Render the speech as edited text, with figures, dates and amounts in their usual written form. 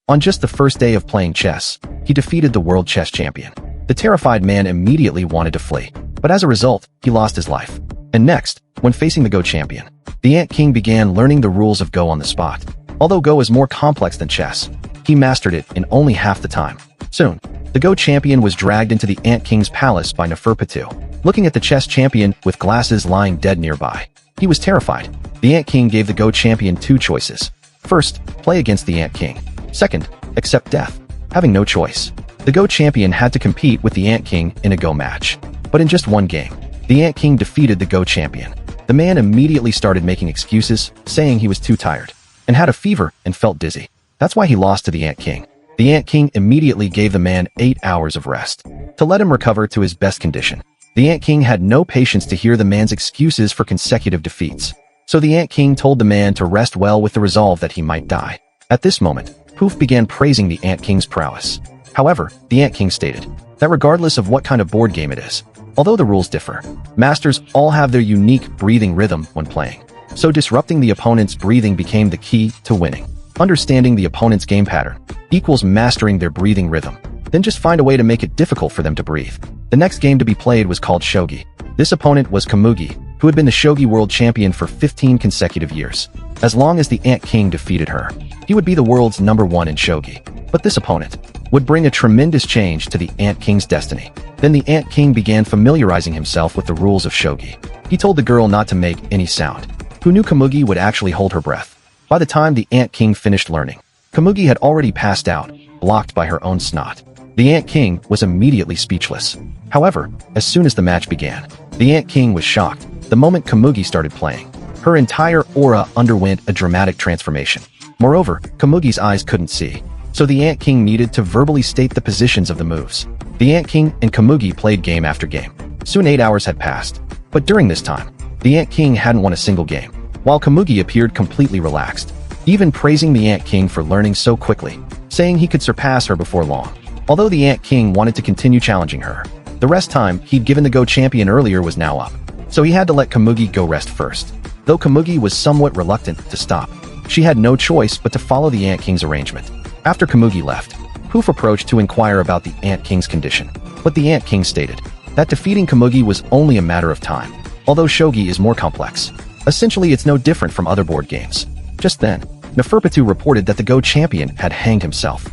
On just the first day of playing chess, he defeated the world chess champion. The terrified man immediately wanted to flee, but as a result, he lost his life. And next, when facing the Go champion, the Ant King began learning the rules of Go on the spot. Although Go is more complex than chess, he mastered it in only half the time. Soon, the Go champion was dragged into the Ant King's palace by Neferpitou. Looking at the chess champion with glasses lying dead nearby, he was terrified. The Ant King gave the Go champion two choices. First, play against the Ant King. Second, accept death. Having no choice, the Go champion had to compete with the Ant King in a Go match. But in just one game, the Ant King defeated the Go champion. The man immediately started making excuses, saying he was too tired, and had a fever and felt dizzy. That's why he lost to the Ant King. The Ant King immediately gave the man 8 hours of rest to let him recover to his best condition. The Ant King had no patience to hear the man's excuses for consecutive defeats. So the Ant King told the man to rest well with the resolve that he might die. At this moment, Poof began praising the Ant King's prowess. However, the Ant King stated that regardless of what kind of board game it is, although the rules differ, masters all have their unique breathing rhythm when playing. So disrupting the opponent's breathing became the key to winning. Understanding the opponent's game pattern equals mastering their breathing rhythm. Then just find a way to make it difficult for them to breathe. The next game to be played was called Shogi. This opponent was Komugi, who had been the Shogi world champion for 15 consecutive years. As long as the Ant King defeated her, he would be the world's #1 in Shogi. But this opponent would bring a tremendous change to the Ant King's destiny. Then the Ant King began familiarizing himself with the rules of Shogi. He told the girl not to make any sound. Who knew Komugi would actually hold her breath? By the time the Ant King finished learning, Komugi had already passed out, blocked by her own snot. The Ant King was immediately speechless. However, as soon as the match began, the Ant King was shocked. The moment Komugi started playing, her entire aura underwent a dramatic transformation. Moreover, Komugi's eyes couldn't see, so the Ant King needed to verbally state the positions of the moves. The Ant King and Komugi played game after game. Soon 8 hours had passed, but during this time, the Ant King hadn't won a single game, while Komugi appeared completely relaxed, even praising the Ant King for learning so quickly, saying he could surpass her before long. Although the Ant King wanted to continue challenging her, the rest time he'd given the Go champion earlier was now up, so he had to let Komugi go rest first. Though Komugi was somewhat reluctant to stop, she had no choice but to follow the Ant King's arrangement. After Komugi left, Poof approached to inquire about the Ant King's condition, but the Ant King stated that defeating Komugi was only a matter of time, although Shogi is more complex. Essentially, it's no different from other board games. Just then, Neferpitou reported that the Go champion had hanged himself.